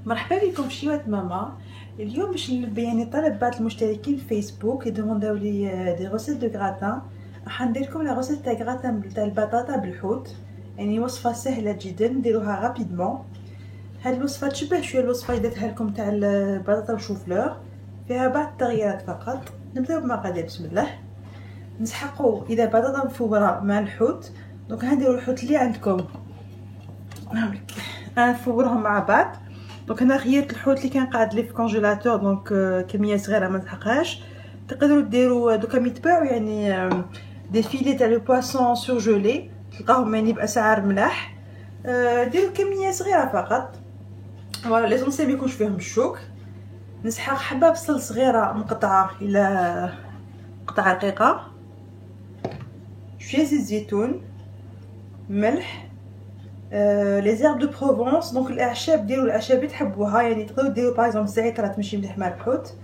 مرحبا بكم في شيوات ماما. اليوم باش يعني طلب بعض المشتركين في فيسبوك يدومونداو لي دي غوسيت دو غراتان. راح ندير لكم لا غوسيت تاع غراتان تاع البطاطا بالحوت، يعني وصفه سهله جدا نديروها رابيدمون. هاد الوصفه تشبه شويه الوصفه اللي درتها لكم تاع البطاطا وشوفلور، فيها بعض التغييرات فقط. نبداو بالمقادير. بسم الله. نسحقوا اذا بطاطا مفوره مع الحوت، دونك هنديروا الحوت اللي عندكم نفورهم مع بعض. دونك هنا خيرت الحوت اللي كان قاعد لي في كونجيلاتور، دونك كميه صغيره ما نسحقهاش. تقدروا ديروا دوكا يتباعوا يعني دي فيلي تاع لو بواسون سورجولي، تلقاهم يعني باسعار ملاح. ديروا كميه صغيره فقط. فوالا ليزونسيال ما يكونش فيهم الشوك. نسحق حبه بصل صغيره مقطعه الى قطعه رقيقه، شويه زيت زيتون، ملح، لي زيرب دو بروفونس. دونك الاعشاب ديروا الاعشاب اللي تحبوها، يعني تقدروا ديروا باغ اكزومبل الزعتر راه تمشي مليح مع الحوت،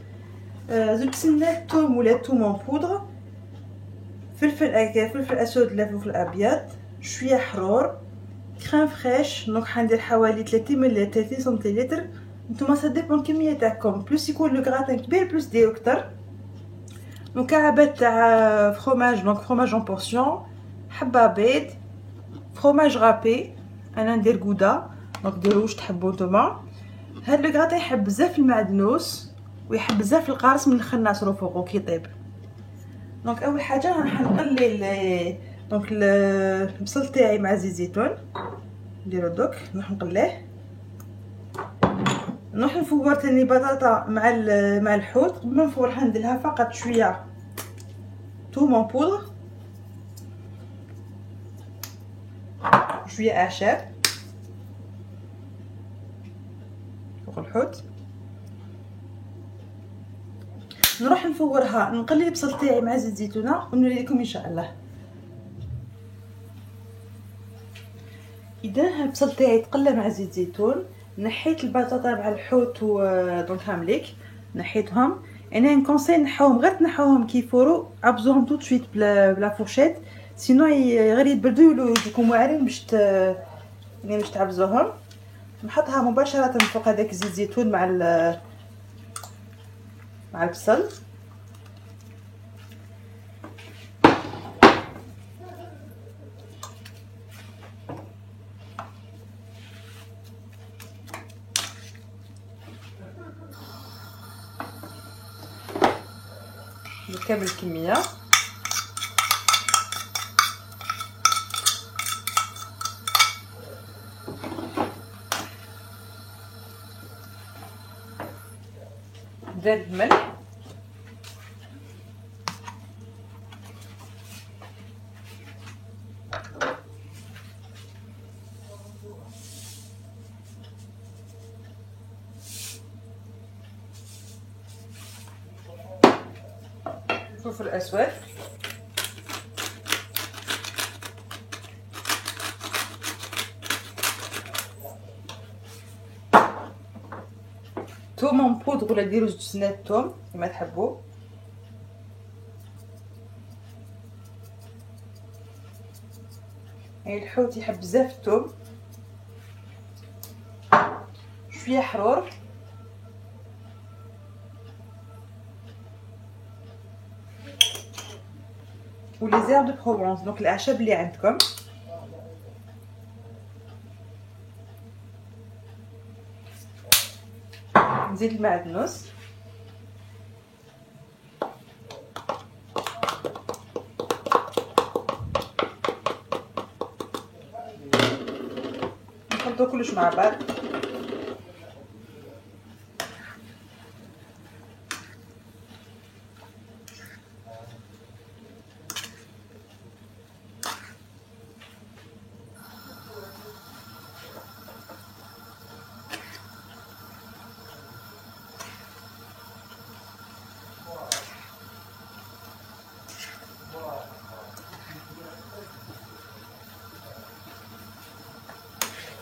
زوج سنات توم ولا توم اون بودر، فلفل اسود ولا فلفل ابيض، شويه حرور، كريم فريش. دونك حندير حوالي 30 مل 30 سنتيلتر. نتوما سا ديبون الكميه تاعكم، بلوس يكون لو غراتان كبير بلوس ديروا كتر. مكعبات تاع فروماج، دونك فروماج اون بورسيون، حبه بيض، فروماج غابي، انا ندير غودا، دونك ديروا واش تحبوا نتوما. هاد لو غراتان يحب بزاف المعدنوس ويحب بزاف القارص من الاخر ناصرو فوقو كي يطيب. دونك اول حاجه راح نقلي دونك البصل تاعي مع زيت زيتون. نديرو دوك نروح نقليه. نروح نفور تاني بطاطا مع الحوت. قبل ما نفور راح ندير لها فقط شويه توم اون بودر، شويه اعشاب فوق الحوت. نروح نفورها، نقلي البصل تاعي مع زيت زيتونه ونوري لكم ان شاء الله. اذا البصل تاعي تقلى مع زيت زيتون، نحيت البطاطا مع الحوت و دونك هامليك نحيتهم. انا نكونساي نحاوهم، غير تنحاوهم كي يفوروا، عبزوهم توت سويت بلا فورشيت، سينو غير يتبردوا يجيكم واعرين باش يعني باش تعبزوهم. نحطها مباشره فوق هذاك زيت زيتون مع البصل. بكامل الكميه. زاد الملح، فلفل اسود، توم اون بودر ولا ديروا زوج سنات توم كما تحبوا. يعني الحوت يحب بزاف الثوم. شويه حرور، ولي زيرب دو بروفونس، دونك الاعشاب اللي عندكم. نزيد المعدنوس، نخلطو كلش مع بعض.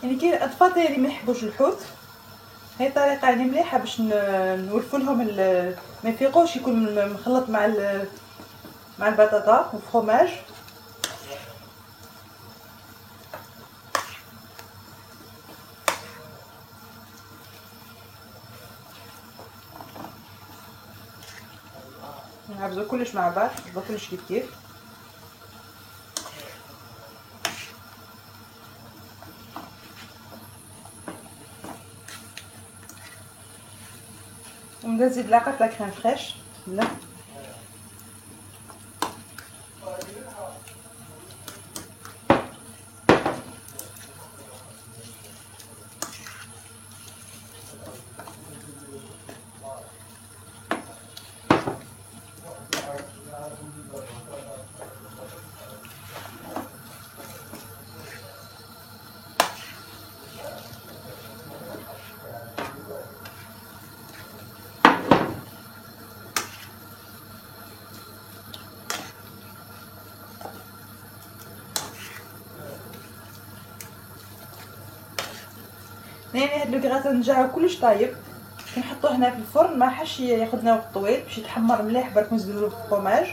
يعني كاين اطفال اللي ما يحبوش الحوت، هي طريقه يعني مليحه باش نولفوا لهم ما يفيقوش يكون مخلط مع البطاطا والفرomage. نعبزو كلش مع بعض، نحطو كلش كيف كيف. ونبدا نزيد لاقط لا كريم فريش. لا يعني هاد لو كراتان نجاعو كلش طايب، كنحطوه هنا في الفرن ما حش ياخذنا وقت طويل باش يتحمر مليح. برك نزيدو الفرماج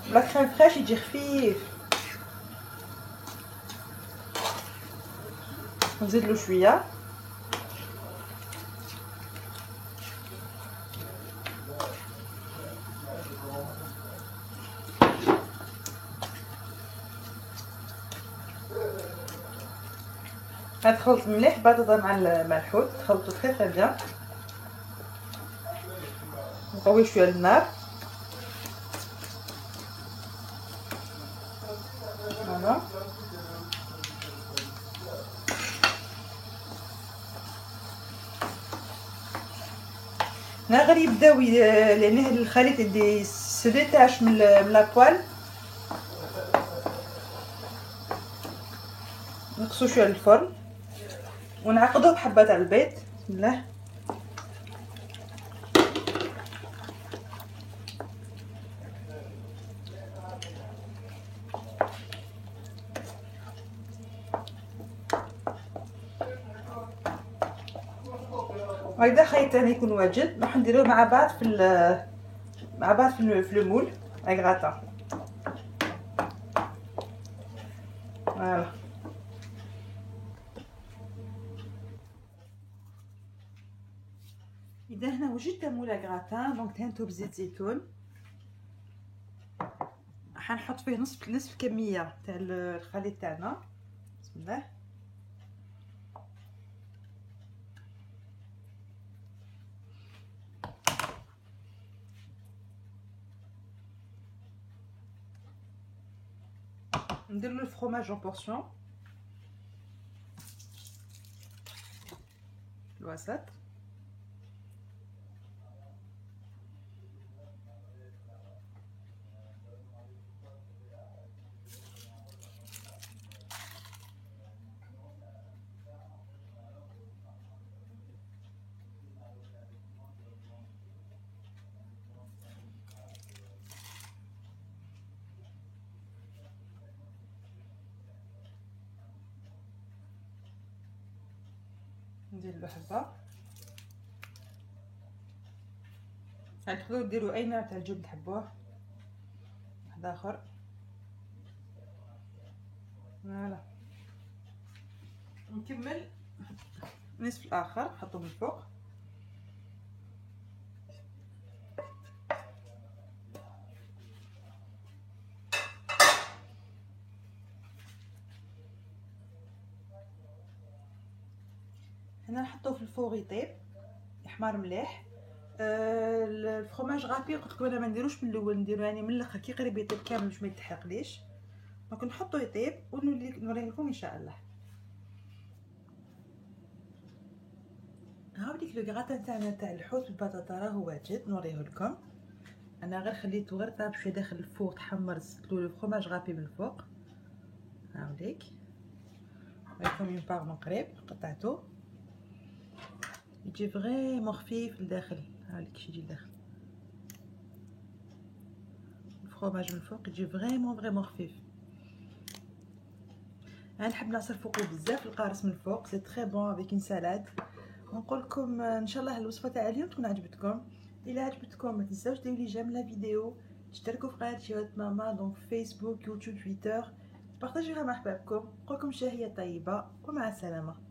بلا كريم فريش يجي خفيف. نزيدلو شويه. غتخلط مليح البطاطا مع الحوت، تخلطو تري تري بيان. نقوي شويه النار. فوالا هنا غير يبداو لان هاد الخليط يدي سو ديتاش من لابوال. نقصو شويه الفرن ونعقدوه بحبه تاع البيض. بسم الله. وهكذا خيط ثاني يكون واجد. راح نديروه مع بعض في المول غراطا. فوالا اذا هنا وجدت مولا غراتان دونك دهنتو بزيت زيتون. حنحط فيه نصف كميه تاع الخليط تاعنا. بسم الله. ندير له الفرomاج اون بورسيون الوسط. ندير له حبه. تقدروا ديروا اي نوع تاع الجبن تحبوه. واحد اخر. فوالا نكمل النصف الاخر نحطو من الفوق. هنا نحطوه في الفوغ يطيب يحمر مليح. الفرomاج غابي قلت لكم انا ما نديروش من الاول، نديرو يعني من الاخر كي قريب يطيب كامل باش ما يتحرقليش. دونك نحطو يطيب ونوريه لكم ان شاء الله. هاو ديك لو غراتان تاعنا تاع الحوت بالبطاطا راهو واجد. نوريه لكم. انا غير خليته غير طاب شويه داخل الفوغ تحمر، زدت له الفرomاج غابي من الفوق. هاو ديك راكم اون باغ من قريب قطعته يجي فريمون خفيف لداخل. هاوليك كيش يجي لداخل الفرomاج من الفوق يجي فريمون خفيف. انا نحب نعصر فوقو بزاف القارص من الفوق. سي تري بون افيك اون سالاد. ونقول لكم ان شاء الله الوصفه تاع اليوم تكون عجبتكم. الا عجبتكم ما تنساوش ديروا لي جيم لا فيديو، تشتركوا في قناه جيوات ماما دونك فيسبوك يوتيوب تويتر، بارطاجيوها مع احبابكم. نقول لكم شهيه طيبه ومع السلامه.